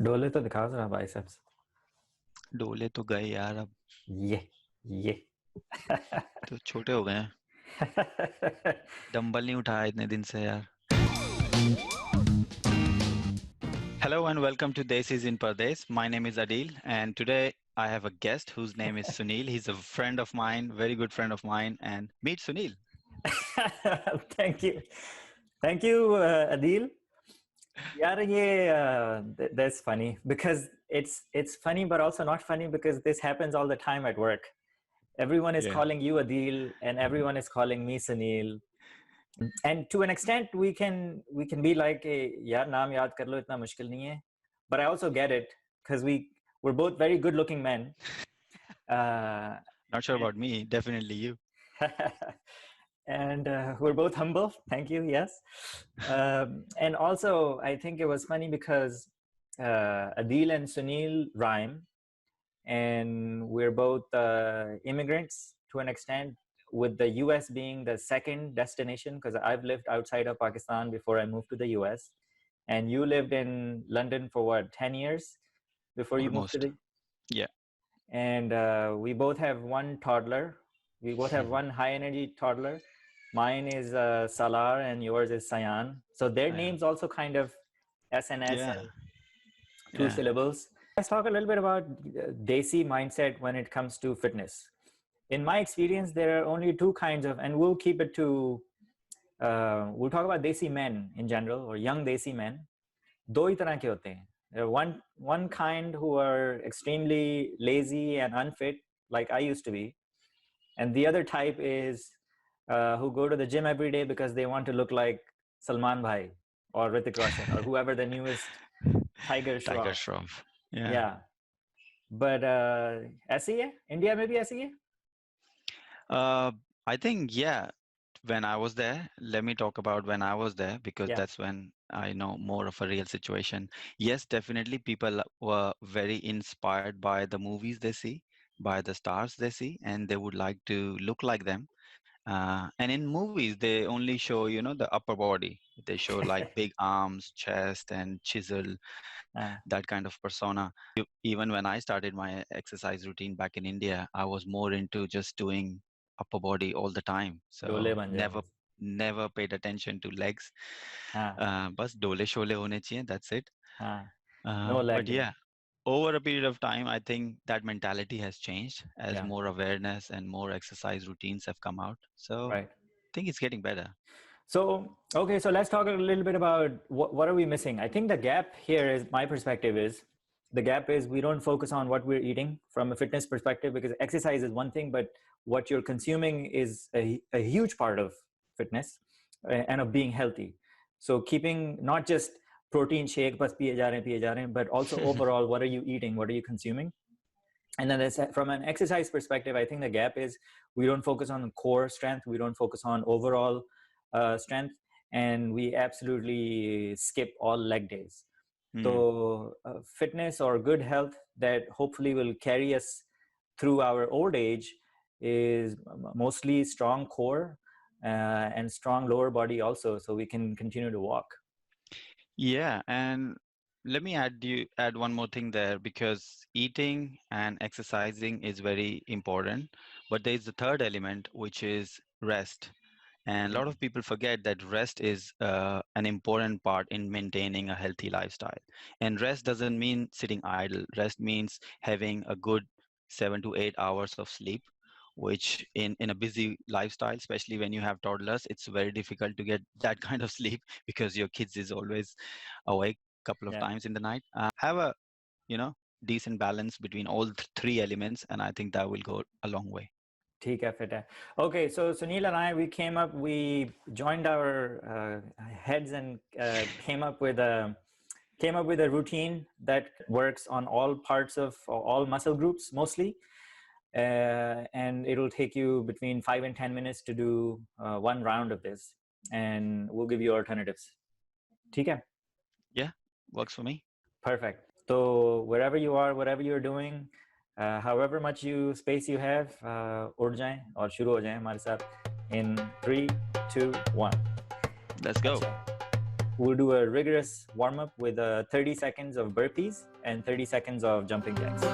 डोले तो दिखाओ जरा बाइसेप्स। डोले तो गए यार, अब ये तो छोटे हो गए हैं। डंबल नहीं उठाया इतने दिन से यार। Hello and welcome to Desis in Pardes. My name is Adeel and today I have a guest whose name is Suneel. He's a friend of mine, very good friend of mine, and meet Suneel. Thank you, Adeel. यार ये that's funny because it's funny but also not funny because this happens all the time at work. Everyone is Yeah. calling you Adeel and everyone is calling me Suneel. And to an extent we can be like यार नाम याद कर लो इतना मुश्किल नहीं है. But I also get it because we're both very good looking men. Not sure about me, definitely you. And we're both humble. Thank you. Yes. And also, I think it was funny because Adeel and Sunil rhyme, and we're both immigrants to an extent, with the US being the second destination because I've lived outside of Pakistan before I moved to the US. And you lived in London for what, 10 years before you moved to Almost. the... Yeah. And we both have one toddler. We both have one high energy toddler. Mine is Salar and yours is Sayan. So their Sayan. names also kind of SNS Yeah. and two syllables. Let's talk a little bit about Desi mindset when it comes to fitness. In my experience, there are only two kinds of, and we'll keep it to, we'll talk about Desi men in general or young Desi men. दो ही तरह के होते हैं. There are one kind who are extremely lazy and unfit, like I used to be, and the other type is who go to the gym every day because they want to look like Salman Bhai or Hrithik Roshan or whoever the newest Tiger Shroff. Yeah. But ऐसी है India में भी ऐसी है? I think, yeah. When I was there, let me talk about when I was there because that's when I know more of a real situation. Yes, definitely people were very inspired by the movies they see, by the stars they see, and they would like to look like them. And in movies, they only show, the upper body. They show like big arms, chest, and chisel, that kind of persona. Even when I started my exercise routine back in India, I was more into just doing upper body all the time. So never paid attention to legs. Bas dole shole hone chahiye, that's it. No leg. But yeah, over a period of time, I think that mentality has changed as more awareness and more exercise routines have come out. So I think it's getting better. So, okay, so let's talk a little bit about what are we missing? I think the gap here is, my perspective is, the gap is we don't focus on what we're eating from a fitness perspective, because exercise is one thing, but what you're consuming is a huge part of fitness and of being healthy. So keeping not just protein shake, bas piye ja rahe hain, but also overall, what are you eating? What are you consuming? And then from an exercise perspective, I think the gap is we don't focus on core strength. We don't focus on overall strength, and we absolutely skip all leg days. So fitness or good health that hopefully will carry us through our old age is mostly strong core and strong lower body also, so we can continue to walk. Yeah, and let me add one more thing there, because eating and exercising is very important, but there is the third element, which is rest. And a lot of people forget that rest is an important part in maintaining a healthy lifestyle. And rest doesn't mean sitting idle. Rest means having a good 7 to 8 hours of sleep, which in a busy lifestyle, especially when you have toddlers, it's very difficult to get that kind of sleep because your kids is always awake a couple of times in the night. Have a, decent balance between all three elements, and I think that will go a long way. Okay, so Sunil and I, we joined our heads and came up with a routine that works on all parts of all muscle groups mostly, and it'll take you between 5 and 10 minutes to do one round of this, and we'll give you alternatives. Okay? Yeah, works for me. Perfect. So wherever you are, whatever you're doing, however much space you have, उठ जाएं और शुरू हो जाएं हमारे साथ in 3, 2, 1. Let's go. We'll do a rigorous warm-up with 30 seconds of burpees and 30 seconds of jumping jacks.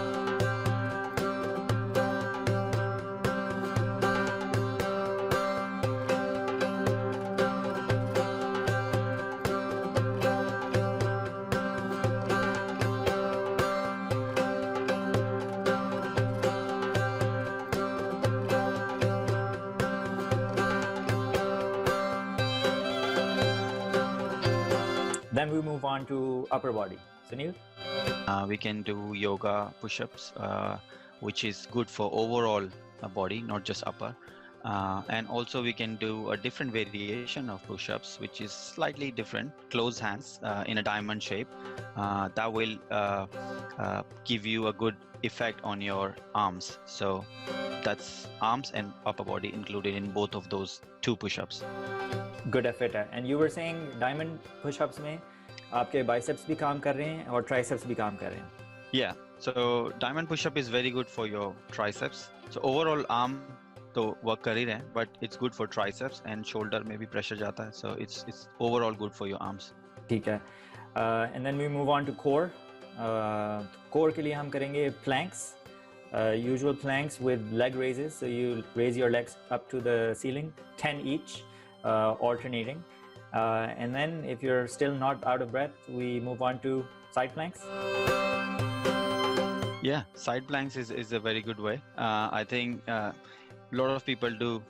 Then we move on to upper body. Sunil? We can do yoga push-ups, which is good for overall body, not just upper. And also we can do a different variation of push-ups, which is slightly different, closed hands in a diamond shape. That will give you a good effect on your arms. So that's arms and upper body included in both of those two push-ups. Good effort है. And you were saying diamond push-ups में आपके biceps भी काम कर रहे हैं और triceps भी काम कर रहे हैं. Yeah, so diamond push-up is very good for your triceps. So overall arm तो work कर ही रहे हैं, but it's good for triceps and shoulder में भी pressure जाता है. So it's overall good for your arms. ठीक है. And then we move on to core. Core के लिए हम करेंगे planks. Usual planks with leg raises. So you raise your legs up to the ceiling, 10 each, alternating. And then if you're still not out of breath, we move on to side planks. Yeah, side planks is a very good way. I think a lot of people do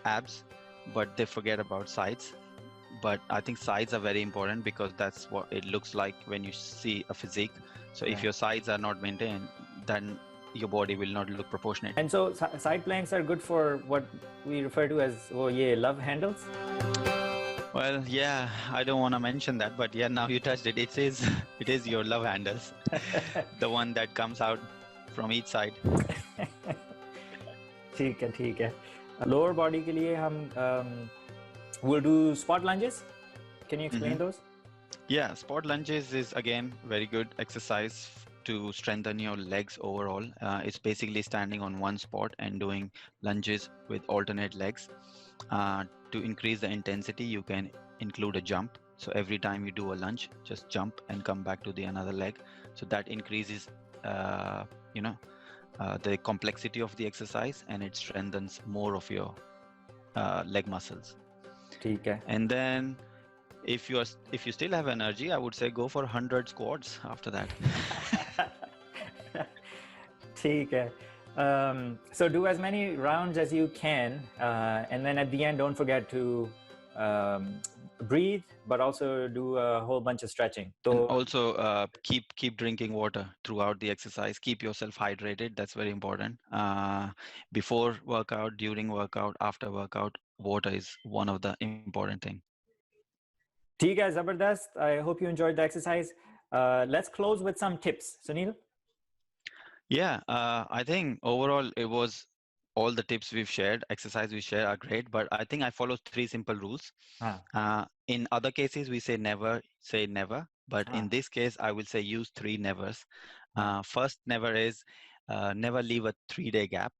abs, but they forget about sides. But I think sides are very important because that's what it looks like when you see a physique. So if your sides are not maintained, then your body will not look proportionate. And so side planks are good for what we refer to as love handles. Well, yeah, I don't want to mention that, but yeah, now you touched it. It is your love handles, the one that comes out from each side. ठीक है. Lower body के लिए हम we'll do spot lunges. Can you explain those? Yeah, spot lunges is again very good exercise to strengthen your legs overall. It's basically standing on one spot and doing lunges with alternate legs. To increase the intensity, you can include a jump. So every time you do a lunge, just jump and come back to the another leg. So that increases, the complexity of the exercise, and it strengthens more of your leg muscles. Okay. And then if you still have energy, I would say go for 100 squats after that. Okay. So do as many rounds as you can, and then at the end, don't forget to breathe, but also do a whole bunch of stretching. And also keep drinking water throughout the exercise. Keep yourself hydrated. That's very important. Before workout, during workout, after workout, water is one of the important things. ठीक है, ज़बरदस्त. I hope you enjoyed the exercise. Let's close with some tips. Sunil? Yeah, I think overall it was all the tips we've shared, exercise we share are great, but I think I follow 3 simple rules. In other cases, we say never, but in this case, I will say use 3 nevers. First never is never leave a 3-day gap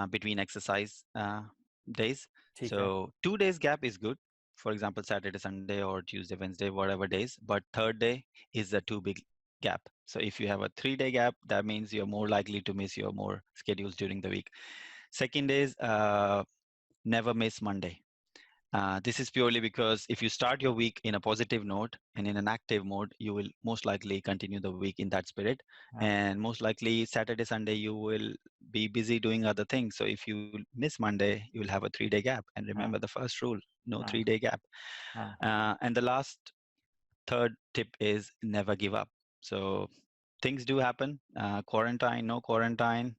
between exercise days. So 2 days gap is good. For example, Saturday, Sunday, or Tuesday, Wednesday, whatever days, but 3rd day is a too big gap. So if you have a 3-day gap, that means you're more likely to miss your more schedules during the week. Second is never miss Monday. This is purely because if you start your week in a positive note and in an active mode, you will most likely continue the week in that spirit. And most likely Saturday, Sunday, you will be busy doing other things. So if you miss Monday, you will have a 3-day gap. And remember the first rule, no 3-day gap. And the last 3rd tip is never give up. So things do happen, quarantine, no quarantine.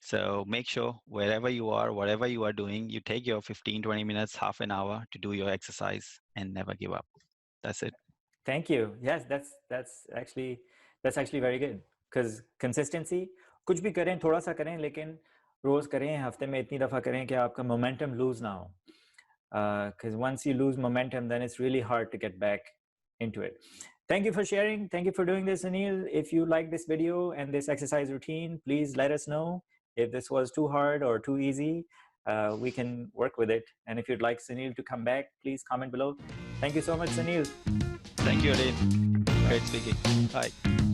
So make sure wherever you are, whatever you are doing, you take your 15-20 minutes, half an hour to do your exercise and never give up. That's it. Thank you. Yes, that's actually very good, because consistency, कुछ भी करें, थोड़ा सा करें, लेकिन रोज करें, हफ्ते में इतनी दफा करें कि आपका momentum lose ना हो. Because once you lose momentum, then it's really hard to get back into it. Thank you for sharing. Thank you for doing this, Anil. If you like this video and this exercise routine, please let us know. If this was too hard or too easy, we can work with it. And if you'd like Sunil to come back, please comment below. Thank you so much, Sunil. Thank you, Adil. Great speaking. Bye.